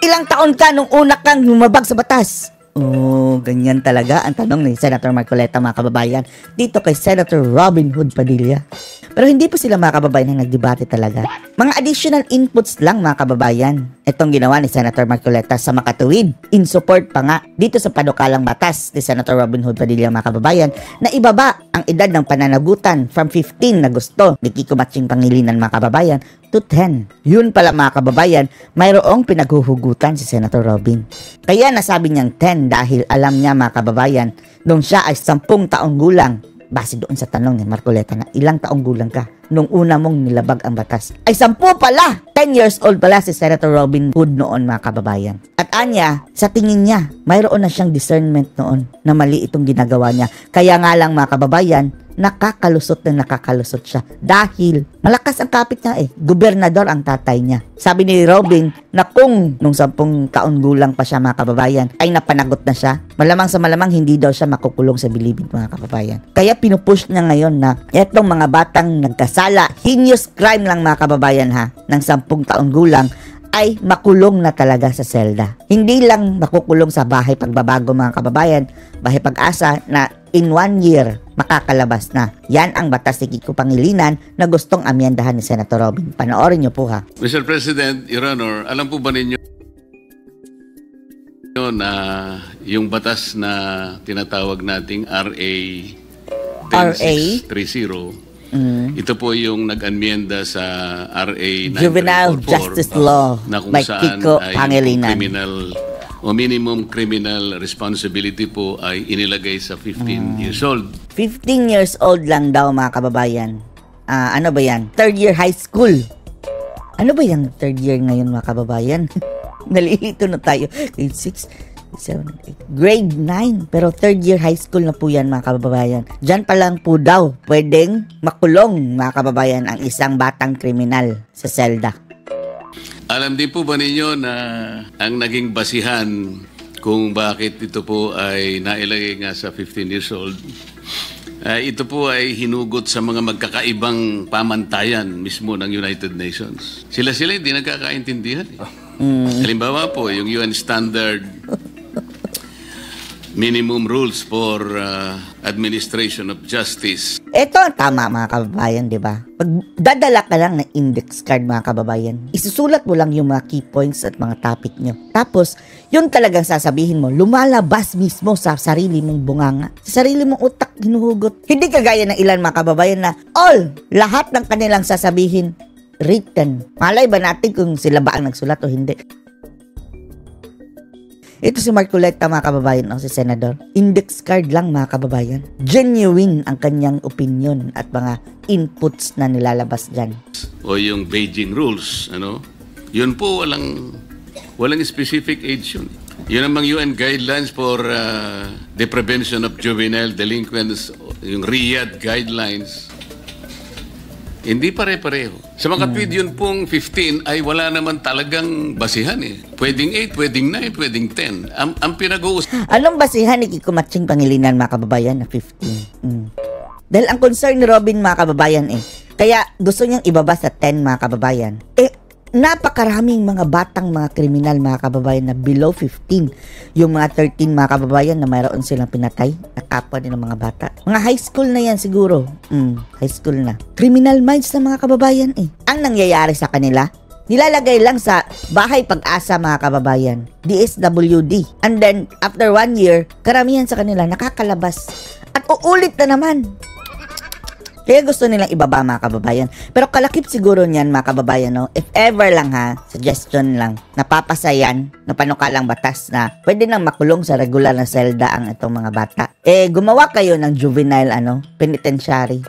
Ilang taon ka nung una kang lumabag sa batas? Oh, ganyan talaga ang tanong ni Senator Marcoleta, mga kababayan, dito kay Senator Robin Hood Padilla. Pero hindi pa sila, mga kababayan, na nagdebate talaga. Mga additional inputs lang, mga kababayan. Itong ginawa ni Senator Marcoleta sa makatuwid, in support pa nga dito sa panukalang batas ni Senator Robin Hood Padilla, mga kababayan, na ibaba ang edad ng pananagutan from 15 na gusto ni Kiko Matching Pangilinan, mga kababayan, to 10. Yun pala, mga kababayan, mayroong pinaghuhugutan si Senator Robin. Kaya nasabi niyang 10 dahil alam niya, mga kababayan, nung siya ay 10 taong gulang, base doon sa tanong ni Marcoleta na ilang taong gulang ka nung una mong nilabag ang batas, ay 10 pala! 10 years old pala si Senator Robin Hood noon, mga kababayan. At anya, sa tingin niya, mayroon na siyang discernment noon na mali itong ginagawa niya. Kaya nga lang, mga kababayan, nakakalusot siya dahil malakas ang kapit niya gobernador ang tatay niya. Sabi ni Robin na kung nung 10 taon gulang pa siya, mga kababayan, ay napanagot na siya, malamang sa malamang hindi daw siya makukulong sa bilibid, mga kababayan. Kaya pinupush niya ngayon na etong mga batang nagkasala, heinous crime lang, mga kababayan, ng 10 taon gulang, ay makulong na talaga sa selda. Hindi lang makukulong sa bahay pagbabago, mga kababayan, bahay pag-asa na in 1 year makakalabas na. Yan ang batas ni Kiko Pangilinan na gustong amyendahan ni Senator Robin. Panoorin niyo po, ha. Mr. President, Your Honor, alam po ba ninyo na yung batas na tinatawag nating RA 10630, ito po yung nag-amyenda sa RA 944, Juvenile Justice Law na kung by saan Kiko ay Pangilinan. criminal o minimum criminal responsibility po ay inilagay sa 15 years old. 15 years old lang daw, mga kababayan. Ano ba yan? Third year high school. Ano ba yan? Third year ngayon, mga kababayan? Nalilito na tayo. Grade 6, 7, 8. Grade 9. Pero third year high school na po yan, mga kababayan. Diyan pa lang po daw pwedeng makulong, mga kababayan, ang isang batang kriminal sa selda. Alam din po ba ninyo na ang naging basihan kung bakit ito po ay nailagay nga sa 15 years old, ito po ay hinugot sa mga magkakaibang pamantayan mismo ng United Nations. Sila hindi nagkakaintindihan. Halimbawa po, yung UN Standard Minimum Rules for Administration of Justice. Ito ang tama, mga kababayan, di ba? Pagdadala ka lang ng index card, mga kababayan, isusulat mo lang yung mga key points at mga topic nyo. Tapos, yun talagang sasabihin mo, lumalabas mismo sa sarili mong bunganga. Sa sarili mong utak, hinuhugot. Hindi kagaya ng ilan, mga kababayan, na lahat ng kanilang sasabihin, written. Malay ba natin kung sila ba ang nagsulat o hindi? Ito si Marcoleta, mga kababayan, si Senador. Index card lang, mga kababayan. Genuine ang kanyang opinion at mga inputs na nilalabas dyan. O yung Beijing Rules, yun po walang specific age yun. Yun namang UN Guidelines for the Prevention of Juvenile Delinquents, yung Riyadh Guidelines. Hindi pare-pareho. Sa mga tweet yun pong 15 ay wala naman talagang basihan Pwedeng 8, pwedeng 9, pwedeng 10. Ang pinag-uusap. Anong basihan ni Kiko Matching Pangilinan, mga kababayan, na 15? Dahil ang concern ni Robin, mga kababayan, kaya gusto niyang ibaba sa 10, mga kababayan. Napakaraming mga batang mga kriminal, mga kababayan, na below 15. Yung mga 13, mga kababayan, na mayroon silang pinatay na kapwa din ng mga bata. Mga high school na yan siguro. High school na. Criminal minds na, mga kababayan. Ang nangyayari sa kanila, nilalagay lang sa bahay pag-asa, mga kababayan. DSWD. And then, after 1 year, karamihan sa kanila nakakalabas. At uulit na naman. Kaya gusto nilang ibaba, mga kababayan. Pero kalakip siguro niyan, mga kababayan, if ever lang, suggestion lang, napapasayan na panukalang batas na pwede nang makulong sa regular na selda ang itong mga bata. Gumawa kayo ng juvenile, penitentiary.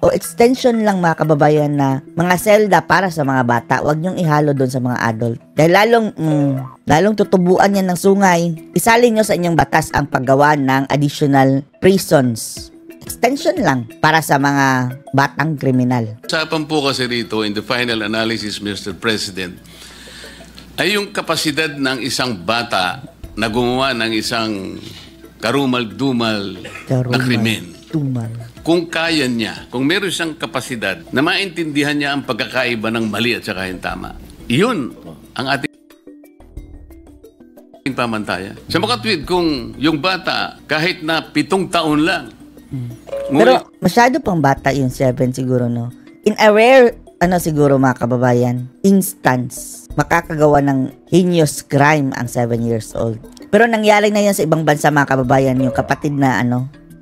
O extension lang, mga kababayan, na mga selda para sa mga bata. Huwag niyong ihalo doon sa mga adult. Dahil lalong tutubuan yan ng sungay. Isalin nyo sa inyong batas ang paggawa ng additional prisons. Extension lang para sa mga batang kriminal. Usapan po kasi dito in the final analysis, Mr. President, ay yung kapasidad ng isang bata na gumawa ng isang karumal-dumal na krimen. Kung kaya niya, kung meron siyang kapasidad na maintindihan niya ang pagkakaiba ng mali at saka yung tama. Iyon ang ating pamantayan. Sa makatwid, kung yung bata, kahit na 7 taon lang, Pero masyado pang bata yung 7 siguro, no? In a rare, siguro mga kababayan, instance, makakagawa ng heinous crime ang 7 years old. Pero nangyari na yan sa ibang bansa mga kababayan, yung kapatid na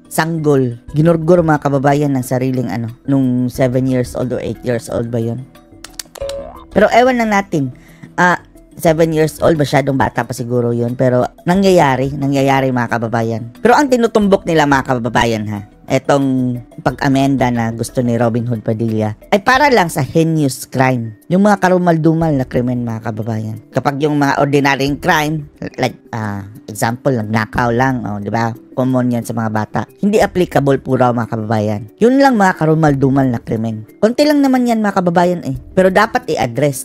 sanggol, ginurgur mga kababayan ng sariling nung 7 years old or 8 years old ba yun? Pero ewan lang natin, 7 years old, masyadong bata pa siguro yun. Pero nangyayari mga kababayan. Pero ang tinutumbok nila mga kababayan etong pag-amenda na gusto ni Robin Hood Padilla ay para lang sa heinous crime. Yung mga karumal-dumal na krimen mga kababayan. Kapag yung mga ordinary crime, like example, nagnakaw lang, di ba? Common yan sa mga bata. Hindi applicable puro mga kababayan. Yun lang mga karumal-dumal na krimen. Konti lang naman yan mga kababayan Pero dapat i-address.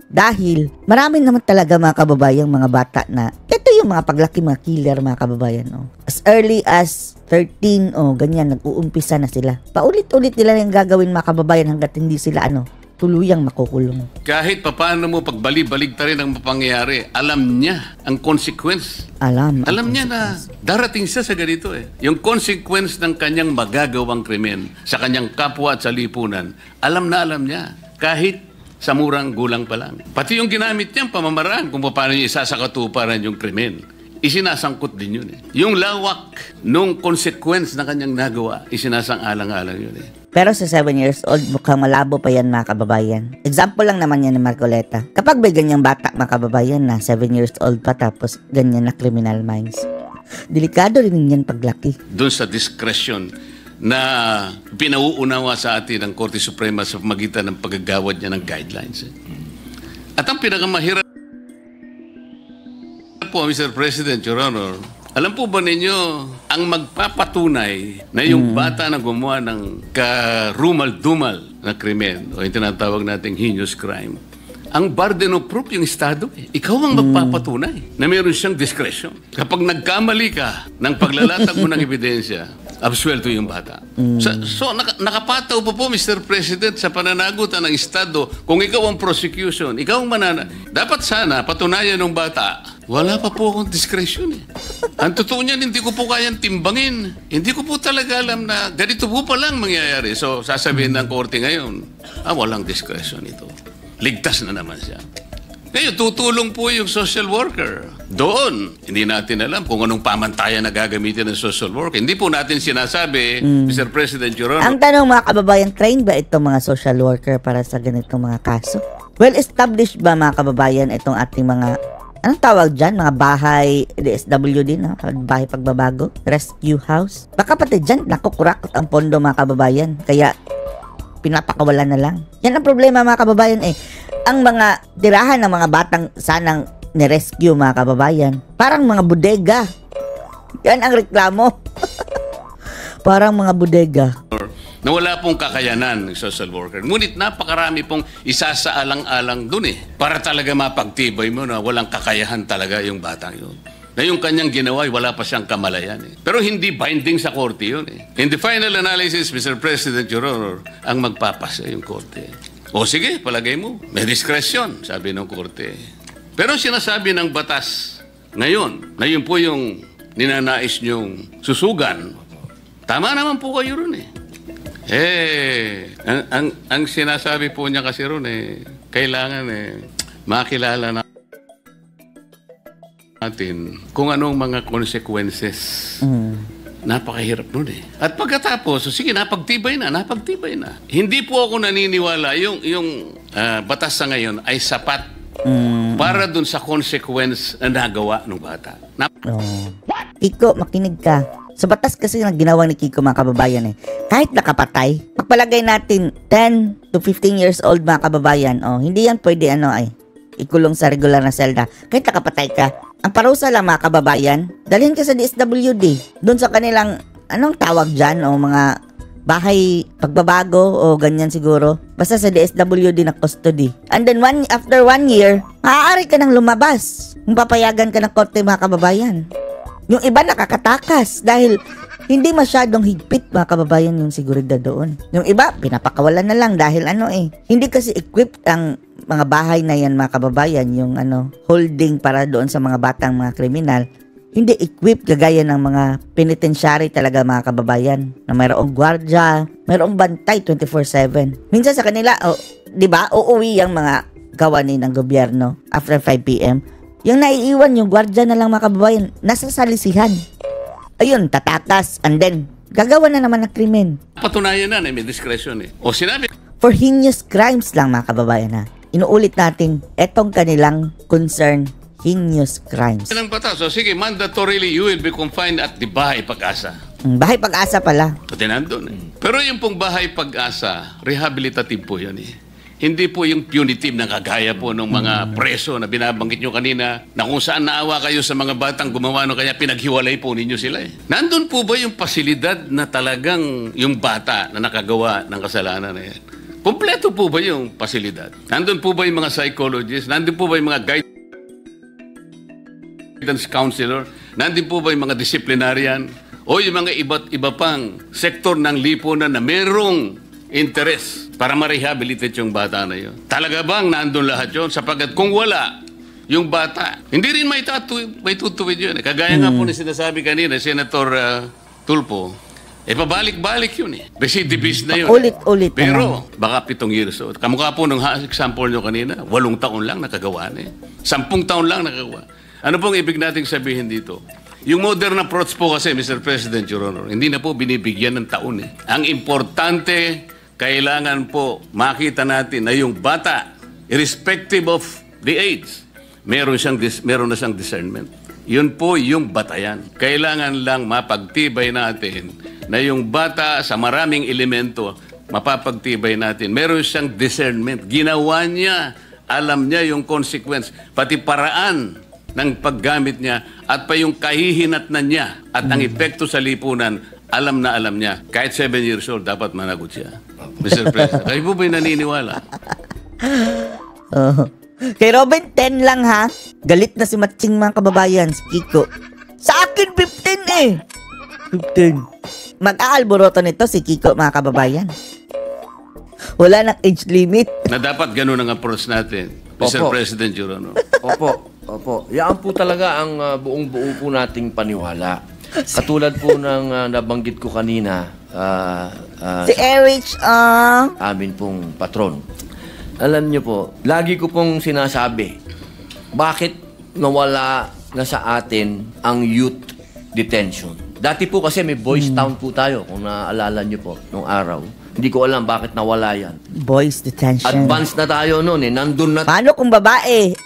Dahil marami naman talaga mga kababayan, mga bata na ito yung mga paglaki, mga killer mga kababayan. As early as 13 ganyan, nag-uumpisa na sila. Paulit-ulit nila yung gagawin mga kababayan hanggat hindi sila tuluyang makukulong. Kahit papaano mo pagbali-balig ta rin ang mapangyayari, alam niya ang consequence. Alam niya na darating siya sa ganito Yung consequence ng kanyang magagawang krimen sa kanyang kapwa at sa lipunan, alam niya. Kahit sa murang gulang pa lang. Pati yung ginamit niyang pamamaraan kung paano niya isasakatuparan yung krimen. Isinasangkot din yun Yung lawak nung consequence na kanyang nagawa, isinasang-alang-alang yun Pero sa 7 years old, mukhang malabo pa yan mga kababayan. Example lang naman yan ni Marcoleta. Kapag may ganyang bata mga kababayan na 7 years old pa tapos ganyan na criminal minds, delikado rin yan paglaki. Doon sa discretion na pinauunawa sa atin ng Korte Suprema sa pamagitan ng paggagawad niya ng guidelines. At ang pinakamahirap po, Mr. President, Your Honor, alam po ba ninyo, ang magpapatunay na yung bata na gumawa ng karumal-dumal na krimen, o yung tinatawag nating heinous crime, ang burden of proof yung Estado. Ikaw ang magpapatunay na mayroon siyang discretion. Kapag nagkamali ka ng paglalatag mo ng ebidensya, absuelto yung bata. So nakapataw po, Mr. President, sa pananagutan ng Estado, kung ikaw ang prosecution, ikaw ang dapat sana patunayan ng bata, wala pa po akong discretion Ang totoo niyan, hindi ko po kayang timbangin. Hindi ko po talaga alam na ganito po palang mangyayari. So sasabihin ng korte ngayon, walang discretion ito. Ligtas na naman siya. Ngayon, tutulong po yung social worker. Doon, hindi natin alam kung anong pamantayan na gagamitin ng social worker. Hindi po natin sinasabi, Mr. President, Your Honor. Ang tanong mga kababayan, trained ba itong mga social worker para sa ganitong mga kaso? Well established ba mga kababayan itong ating mga, anong tawag dyan? Mga bahay, DSWD, bahay pagbabago, rescue house? Baka pati dyan, nakukurakot ang pondo mga kababayan. Kaya, pinapakawalan na lang. Yan ang problema mga kababayan Ang mga tirahan ng mga batang sanang ni-rescue mga kababayan, parang mga bodega. Yan ang reklamo. Parang mga bodega. Na wala pong kakayanan ng social worker. Ngunit napakarami pong isasaalang-alang dun para talaga mapagtibay mo na walang kakayahan talaga yung batang yun. Na yung kanyang ginawa, wala pa siyang kamalayan Pero hindi binding sa korte yun In the final analysis, Mr. President, Your Honor, ang magpapasa yung korte. O sige, palagay mo, may discretion, sabi ng korte. Pero sinasabi ng batas ngayon, na yun po yung ninanais niyong susugan, tama naman po kayo ron ang sinasabi po niya kasi ron kailangan makilala natin kung anong mga consequences. Napakahirap nun At pagkatapos, sige, napagtibay na. Hindi po ako naniniwala yung batas sa ngayon ay sapat para dun sa consequence na nagawa ng bata. Kiko, makinig ka. Sa batas kasi na ginawa ni Kiko mga kababayan kahit nakapatay, pagpalagay natin 10 to 15 years old mga kababayan, hindi yan pwede ikulong sa regular na selda. Kahit nakapatay ka, ang parusa lang mga kababayan, dalhin ka sa DSWD. Doon sa kanilang, anong tawag dyan, mga bahay pagbabago o ganyan siguro. Basta sa DSWD na custody. And then after 1 year, maaari ka nang lumabas. Kung papayagan ka ng korte mga kababayan. Yung iba nakakatakas dahil hindi masyadong higpit mga kababayan yung seguridad doon. Yung iba, pinapakawalan na lang dahil hindi kasi equipped ang mga bahay na yan mga kababayan, yung holding para doon sa mga batang mga kriminal. Hindi equipped kagaya ng mga penitentiary talaga mga kababayan na mayroong gwardya, mayroong bantay 24/7. Minsan sa kanila, di ba, uuwi ang mga gawani ng gobyerno after 5 p.m. Yung naiiwan yung gwardya na lang mga kababayan, nasa salisihan. Ayun, tatakas, and then gagawa na naman ng krimen. Patunayan na may discretion eh. O sinabi For heinous crimes lang mga kababayan ha. Inuulit natin, etong kanilang concern, heinous crimes. ng batas. So sige, mandatorily you will be confined at the Bahay Pag-asa. Bahay Pag-asa pala. Pati nandun eh. Pero yung pong Bahay Pag-asa, rehabilitative po yun eh. Hindi po yung punitive na kagaya po ng mga preso na binabanggit nyo kanina na kung saan naawa kayo sa mga batang gumawa no kaya pinaghiwalay po ninyo sila eh. Nandun po ba yung pasilidad na talagang yung bata na nakagawa ng kasalanan na yan? Kompleto po ba yung pasilidad? Nandun po ba yung mga psychologists? Nandun po ba yung mga guidance counselor? Nandun po ba yung mga disciplinarian? O yung mga iba't iba pang sektor ng lipunan na merong interest para ma-rehabilitate yung bata na yun? Talaga bang nandun lahat yun? Sapagkat kung wala, yung bata, hindi rin may tutuwid yun. Kagaya nga po na sinasabi kanina, Senator Tulfo, pabalik-balik yun eh. Recidivist na yun. Ulit-ulit. Pero, baka 7 years old. Kamukha po nung example nyo kanina, 8 taon lang nakagawa na eh. 10 taon lang nakagawa. Ano pong ibig nating sabihin dito? Yung modern approach po kasi, Mr. President, Your Honor, hindi na po binibigyan ng taon eh. Ang importante, kailangan po makita natin na yung bata, irrespective of the age, meron na siyang discernment. Yun po yung batayan. Kailangan lang mapagtibay natin na yung bata sa maraming elemento, mapapagtibay natin. Meron siyang discernment. Ginawa niya, alam niya yung consequence, pati paraan ng paggamit niya at pa yung kahihinatnan niya at ang epekto sa lipunan, alam niya. Kahit 7 years old, dapat managot siya. Mr. President, kayo po ba'y naniniwala? Kay Robin, 10 lang ha. Galit na si Matching mga kababayan, si Kiko. Sa akin, 15 eh. 15. Mag-aalboroto nito si Kiko mga kababayan. Wala nang age limit. Na dapat ganun ang approach natin, Mr. Opo. President, Your Honor. Opo. Yan po talaga ang buong-buo po nating paniwala. Katulad po ng nabanggit ko kanina, Si Erich, amin pong patron. Alam niyo po, lagi ko pong sinasabi, bakit nawala na sa atin ang youth detention? Dati po kasi may boys town po tayo, kung naaalala niyo po, nung araw. Hindi ko alam bakit nawala yan. boys detention. Advance na tayo noon eh, nandun na Paano kung babae?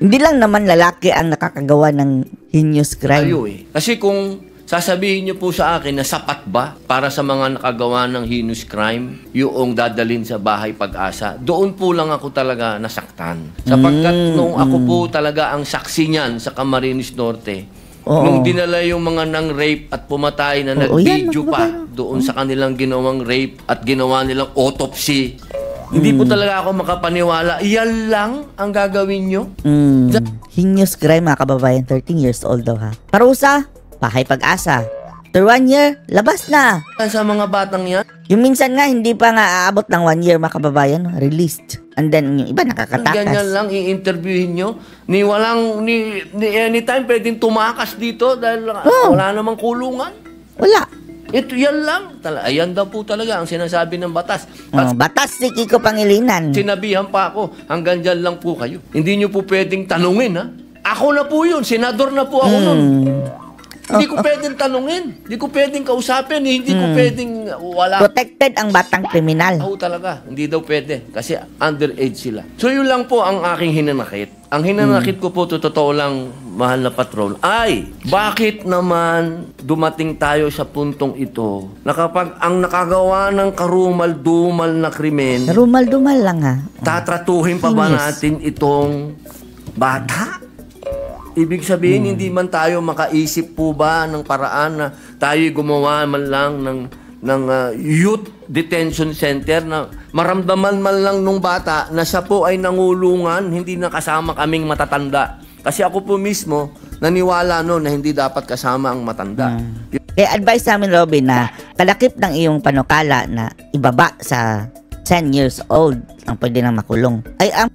Hindi lang naman lalaki ang nakakagawa ng heinous crime. tayo eh. Kasi kung sasabihin niyo po sa akin na sapat ba para sa mga nakagawa ng heinous crime yung dadalhin sa Bahay Pag-asa, doon po lang ako talaga nasaktan. Sapagkat nung ako po talaga ang saksi niyan sa Camarines Norte, Oo. nung dinala yung mga nang rape at pumatay na Oo, nag-video yan, pa doon sa kanilang ginawang rape at ginawa nilang autopsy, hindi po talaga ako makapaniwala. Iyan lang ang gagawin nyo? Heinous crime mga kababayan, 13 years old daw ha. Parusa, Bahay Pag-asa. After 1 year, labas na. Sa mga batang yan? Yung minsan nga, hindi pa nga aabot ng 1 year mga kababayan, released. And then, yung iba nakakatakas. Ganyan lang, i-interviewin nyo. Ni anytime pwedeng tumakas dito dahil wala namang kulungan. Wala. Ito, yan lang. Ayan daw po talaga ang sinasabi ng batas. Batas si Kiko Pangilinan. Sinabihan pa ako, hanggang dyan lang po kayo. Hindi nyo po pwedeng tanungin, ha? Ako na po yun, senador na po ako nun. Hindi ko pwedeng tanungin. Hindi ko pwedeng kausapin. Hindi ko pwedeng wala. Protected ang batang kriminal. Oo talaga, hindi daw pwede kasi underage sila. So yun lang po ang aking hinanakit. Ang hinanakit ko po, totoo lang, mahal na patrol, ay bakit naman dumating tayo sa puntong ito na kapag ang nakagawa ng karumal-dumal na krimen, Rumal-dumal lang ha. tatratuhin pa ba Yes. natin itong bata? Ibig sabihin, hindi man tayo makaisip po ba ng paraan na tayo gumawa man lang ng youth detention center na maramdaman man lang nung bata na siya po ay nangulungan, hindi na kasama kaming matatanda. Kasi ako po mismo, naniwala noon na hindi dapat kasama ang matanda. Kaya advice namin, Robin, na kalakip ng iyong panukala na ibaba sa 10 years old ang pwede nang makulong ay ang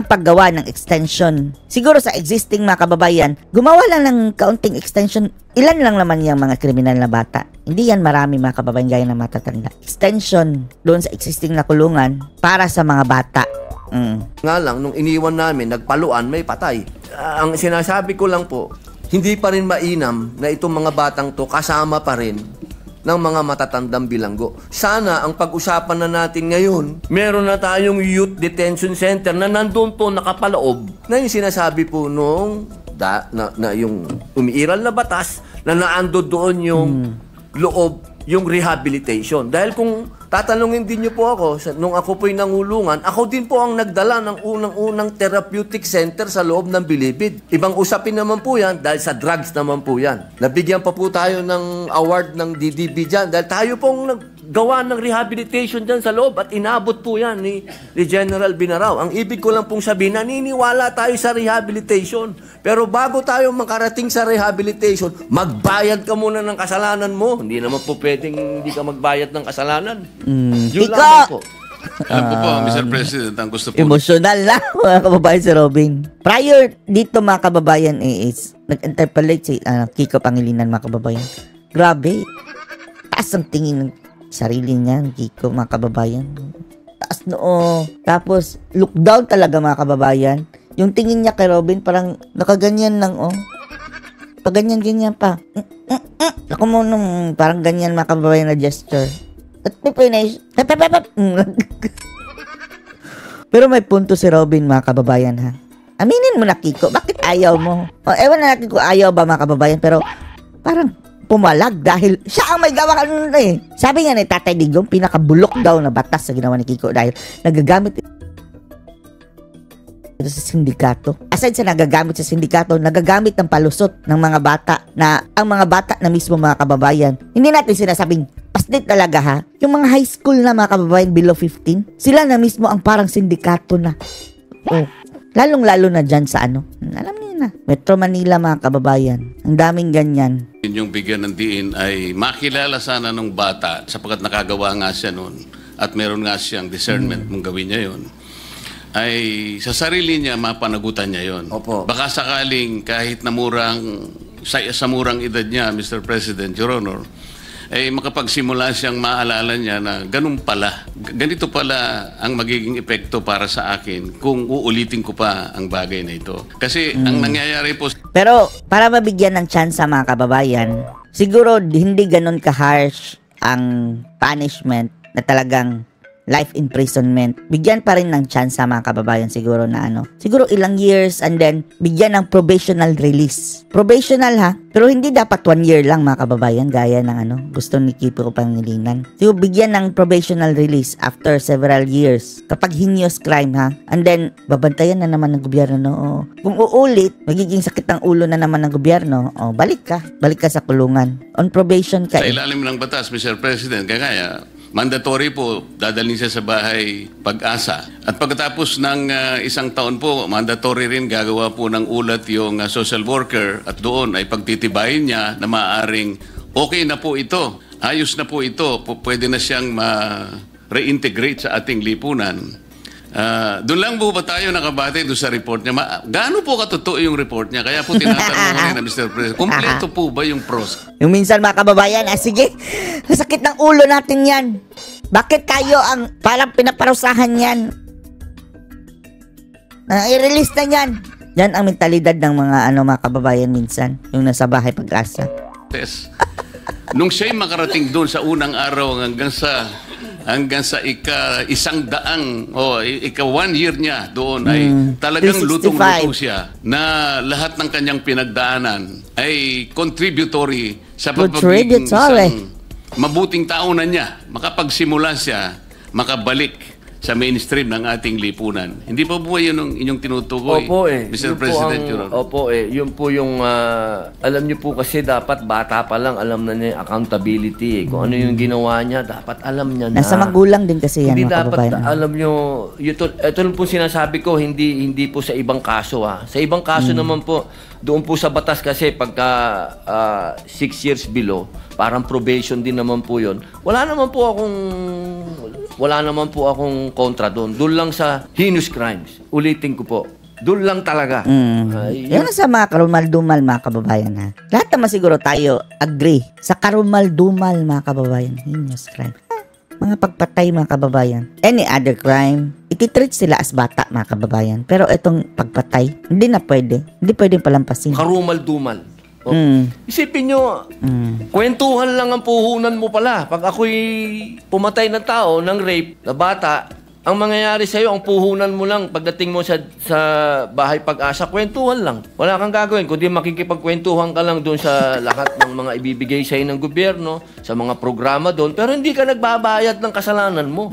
paggawa ng extension. Siguro sa existing mga kababayan, gumawa lang ng kaunting extension. Ilan lang naman yung mga kriminal na bata. Hindi yan marami mga kababayan gaya ng matatanda. Extension doon sa existing na kulungan para sa mga bata. Nga lang, nung iniwan namin, nagpaluan, may patay. Ang sinasabi ko lang po, hindi pa rin mainam na itong mga batang to kasama pa rin ng mga matatandang bilanggo. Sana ang pag-usapan na natin ngayon, meron na tayong youth detention center na nandun po nakapaloob na yung sinasabi po nung na yung umiiral na batas na naando doon yung loob, yung rehabilitation. Dahil kung tatanungin din niyo po ako, nung ako po'y nangulungan, ako din po ang nagdala ng unang-unang therapeutic center sa loob ng Bilibid. Ibang usapin naman po yan dahil sa drugs naman po yan. Nabigyan pa po tayo ng award ng DDB dyan dahil tayo pong naggawa ng rehabilitation dyan sa loob at inabot po yan ni General Binarao. Ang ibig ko lang pong sabihin, naniniwala tayo sa rehabilitation. Pero bago tayo makarating sa rehabilitation, magbayad ka muna ng kasalanan mo. Hindi naman po pwedeng hindi ka magbayad ng kasalanan. Yun Kiko! lamang po. Alam ko po, Mr. President, ang gusto po. Emotional na mga kababayan si Robin. Prior dito mga kababayan is nag-interpolate si Kiko Pangilinan mga kababayan. Grabe. Taas ang tingin ng sarili niya, Kiko mga kababayan. Taas noo. Tapos look down talaga mga kababayan. Yung tingin niya kay Robin parang nakaganyan lang Paganyan-ganyan pa. Ako mo nung parang ganyan mga kababayan na gesture. At pero may punto si Robin mga kababayan ha. Aminin mo na Kiko, bakit ayaw mo? O ewan na natin kung ayaw ba mga kababayan pero parang pumalag dahil siya ang may gawa eh. Sabi nga ni Tatay Digong, pinakabulok daw na batas sa ginawa ni Kiko dahil nagagamit ito sa sindikato. Aside sa nagagamit sa sindikato, nagagamit ng palusot ng mga bata na ang mga bata na mismo mga kababayan. Hindi natin sinasabing paslit talaga ha. Yung mga high school na mga kababayan below 15, sila na mismo ang parang sindikato na. Oh, lalong-lalo na dyan sa alam niyo na, Metro Manila mga kababayan. Ang daming ganyan. Yung bigyan ng diin ay makilala sana ng bata sapagkat nakagawa nga siya noon at meron nga siyang discernment mong gawin niya yon. Ay sa sarili niya mapanagutan niya yon. Opo. Baka sakaling kahit na sa murang edad niya, Mr. President, Your Honor, ay makapagsimula siyang maalala niya na ganun pala. Ganito pala ang magiging epekto para sa akin kung uulitin ko pa ang bagay na ito. Kasi ang nangyayari po... Pero para mabigyan ng chance sa mga kababayan, siguro hindi ganun ka-harsh ang punishment na talagang life imprisonment. Bigyan pa rin ng chance sa mga kababayan siguro na siguro ilang years and then bigyan ng probational release. Probational ha, pero hindi dapat 1 year lang mga kababayan gaya ng gusto ni Kiko Pangilinan. Siguro bigyan ng probational release after several years kapag heinous crime ha. And then babantayan na naman ng gobyerno no. Kung uulit, magiging sakit ng ulo na naman ng gobyerno. Balik ka sa kulungan. On probation ka. Sa ilalim ng batas, Mr. President, kaya mandatory po, dadalhin siya sa bahay Pag-asa. At pagkatapos ng isang taon po, mandatory rin gagawa po ng ulat yung social worker at doon ay pagtitibayin niya na maaaring okay na po ito, ayos na po ito, pwede na siyang ma-reintegrate sa ating lipunan. Doon lang po ba tayo nakabate doon sa report niya? Gaano po katotoo yung report niya? Kaya po tinatanong ko rin na Mr. President, kompleto po ba yung pros? Yung minsan mga kababayan, sige, sakit ng ulo natin yan. Bakit tayo ang parang pinaparusahan yan? I-release na yan. Yan ang mentalidad ng mga mga kababayan minsan, yung nasa bahay Pag-asa. Nung siya'y makarating doon sa unang araw hanggang sa ika 1 year niya doon ay talagang 365. lutong-luto siya na lahat ng kanyang pinagdaanan ay contributory sa pagiging isang mabuting tao na niya. Makapagsimula siya, makabalik sa mainstream ng ating lipunan. Hindi pa po yun ang inyong tinutukoy, Opo eh. Mr. Yun po President, ang- Your Honor. Opo eh. Yun po yung, alam niyo po kasi dapat bata pa lang, alam na niya yung accountability eh. Kung ano yung ginawa niya, dapat alam niya na. Nasa magulang din kasi yan, Hindi mga dapat, kababayan. alam niyo, ito po sinasabi ko, hindi po sa ibang kaso ha. Sa ibang kaso naman po, doon po sa batas kasi pagka 6 years below, parang probation din naman po yun. Wala naman po akong kontra doon. Doon lang sa heinous crimes. Ulitin ko po. Doon lang talaga. Yan sa mga karumal-dumal, mga kababayan, ha. Lahat naman siguro tayo agree sa karumal-dumal, mga kababayan. Heinous crime. Mga pagpatay, mga kababayan. Any other crime, ititreat sila as bata, mga kababayan. Pero itong pagpatay, hindi na pwede. Hindi pwedeng palampasin. Karumal-dumal. Oh. Isipin nyo, kwentuhan lang ang puhunan mo pala. Pag ako'y pumatay ng tao, ng rape, na bata, ang mangyayari sa'yo, ang puhunan mo lang pagdating mo sa bahay pag-asa, kwentuhan lang. Wala kang gagawin, kundi makikipagkwentuhan ka lang doon sa lahat ng mga ibibigay sa'yo ng gobyerno, sa mga programa doon, pero hindi ka nagbabayad ng kasalanan mo.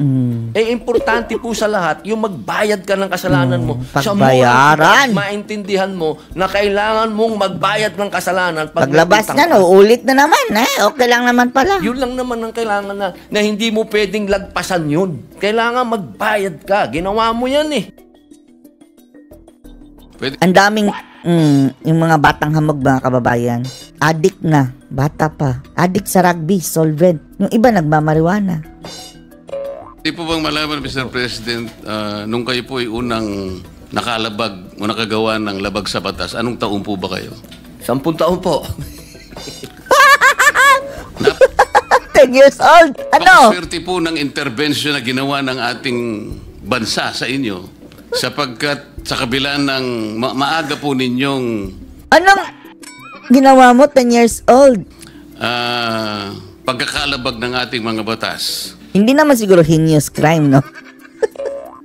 Eh, importante po sa lahat, yung magbayad ka ng kasalanan mo. Pagbayaran. Sa maintindihan mo na kailangan mong magbayad ng kasalanan. Paglabas nagtangka. na, uulit na naman, eh. Okay lang naman pala. Yun lang naman ang kailangan na hindi mo pwedeng lagpasan yun. Kailangan magbayad ka. Ginawa mo yan eh. Ang daming, yung mga batang hamog, mga kababayan. Addict na, bata pa. Addict sa rugby, solvent. Yung iba nagmamariwana. Hindi po bang malaman, Mr. President, nung kayo po ay unang nakalabag o nakagawa ng labag sa batas, anong taon po ba kayo? 10 taon po. 10 years old. Ano? Napakaswerte po ng intervention na ginawa ng ating bansa sa inyo sapagkat sa kabila ng maaga po ninyong Anong ginawa mo 10 years old? pagkakalabag ng ating mga batas. Hindi naman siguro heinous crime, no?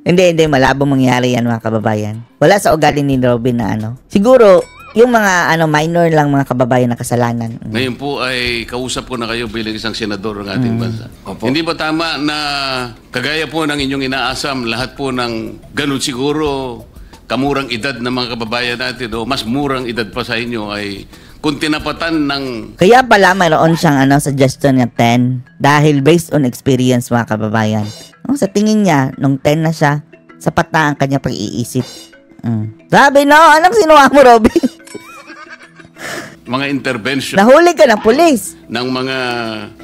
hindi, malabong mangyari yan, mga kababayan. Wala sa ugali ni Robin na ano. Siguro, yung mga minor lang, mga kababayan na kasalanan. Ngayon po ay kausap ko na kayo bilang isang senador ng ating bansa. Hindi ba tama na kagaya po ng inyong inaasam, lahat po ng ganun siguro kamurang edad ng mga kababayan natin o mas murang edad pa sa inyo ay kung tinapatan ng Kaya pala mayroon siyang suggestion niya 10 dahil based on experience, mga kababayan. Sa tingin niya, nung 10 na siya, sapat na ang kanya pag-iisip. Sabi, no? Anong sinuha mo, Robin? mga intervention Nahuli ka ng pulis. ng mga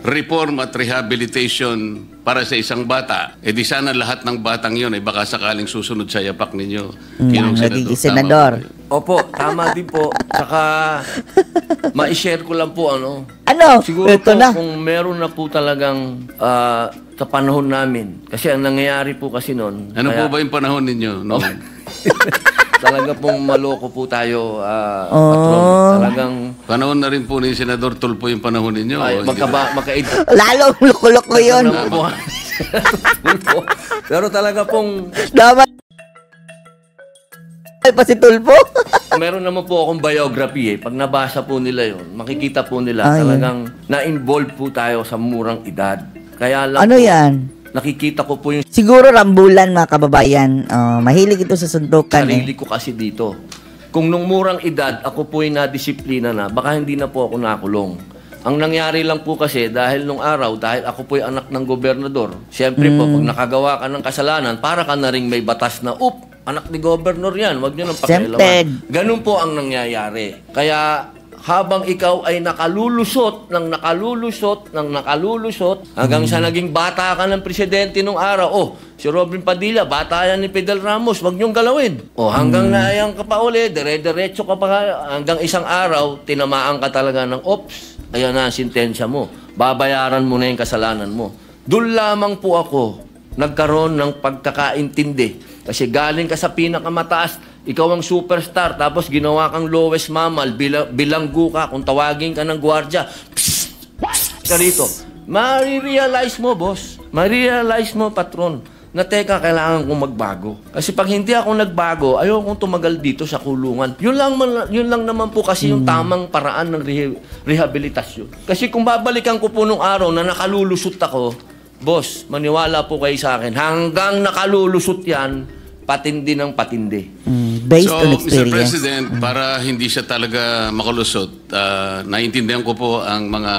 reform at rehabilitation para sa isang bata, eh di sana lahat ng batang yun ay baka sakaling susunod sa yapak ninyo. Nagiging senador. Opo, tama din po. Saka, ma-share ko lang po, ano. Ano? Siguro Ito po, na. kung meron na po talagang sa panahon namin. Kasi ang nangyayari po kasi noon. Ano po ba yung panahon ninyo? No? Talaga pong maloko po tayo, patron. Talagang, Panahon na rin po ni Senador Tulfo yung panahon ninyo. ay, o hindi Lalong lukulok ko yun. Pero talaga pong, Dapat pa si Tulfo. meron naman po akong biography eh. Pag nabasa po nila yon, makikita po nila Ay. talagang na-involve po tayo sa murang edad. Kaya lang Ano po, yan? nakikita ko po yung Siguro rambulan, mga kababayan. Mahilig ito sa sundukan, sarili ko kasi dito. Kung nung murang edad, ako po ay nadisiplina na, baka hindi na po ako nakulong. Ang nangyari lang po kasi, dahil nung araw, dahil ako po ay anak ng gobernador, siyempre po, pag nakagawa ka ng kasalanan, para ka na ring may batas na, anak ni gobernador yan, wag nyo nang pakialaman. Exempted. Ganun po ang nangyayari. Kaya, habang ikaw ay nakalulusot, hanggang sa naging bata ka ng presidente nung araw, si Robin Padilla, bata yan ni Fidel Ramos, wag niyong galawin. Hanggang naayang ka pa uli, dire-diretso ka pa, hanggang isang araw, tinamaan ka talaga ng ayan na ang sintensya mo. Babayaran mo na yung kasalanan mo. Doon lamang po ako nagkaroon ng pagkakaintindi. Kasi galing ka sa pinakamataas, ikaw ang superstar, tapos ginawa kang lowest mammal, bilanggo ka, kung tawagin ka ng gwardya, ka rito. Marirealize mo, boss. Marirealize mo, patron, na teka, kailangan kong magbago. Kasi pag hindi ako nagbago, ayaw kong tumagal dito sa kulungan. Yun lang naman po kasi yung tamang paraan ng rehabilitasyon. Kasi kung babalikan ko po nung araw na nakalulusot ako, Boss, maniwala po kayo sa akin. Hanggang nakalulusot yan, patindi ng patindi. Based So, on Mr. experience. President, para hindi siya talaga makalusot, naiintindihan ko po ang mga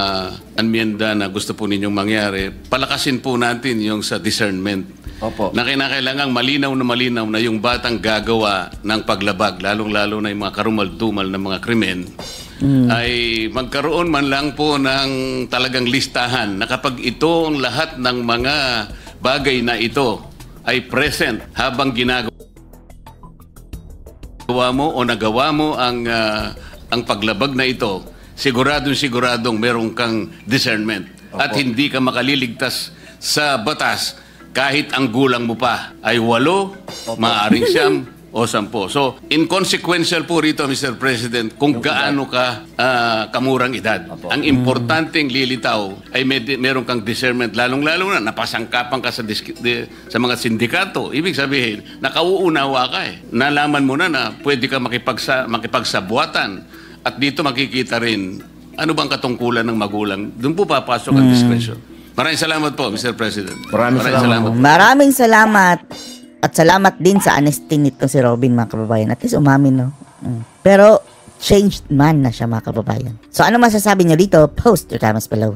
anmiyenda na gusto po ninyong mangyari. Palakasin po natin yung sa discernment. Opo. Na kinakailangang malinaw na yung batang gagawa ng paglabag, lalong-lalo na yung mga karumal-dumal na mga krimen, ay magkaroon man lang po ng talagang listahan na kapag ito ang lahat ng mga bagay na ito ay present habang ginagawa mo o nagawa mo ang paglabag na ito, siguradong meron kang discernment. At hindi ka makaliligtas sa batas kahit ang gulang mo pa ay 8, maaaring 9 o 10. So, inconsequential po rito, Mr. President, kung gaano ka kamurang edad. Ang importanteng lilitaw ay meron kang discernment, lalong-lalo na napasangkapan ka sa mga sindikato. Ibig sabihin, nakauunawa ka eh. Nalaman mo na pwede ka makipagsabuatan. At dito makikita rin, ano bang katungkulan ng magulang? Doon po papasok ang discretion. Maraming salamat po, Mr. President. Maraming salamat. Maraming salamat. At salamat din sa honesty nito si Robin, mga kababayan. At least umamin, no? Pero changed man na siya, mga kababayan. So ano masasabi niyo dito? Post your comments below.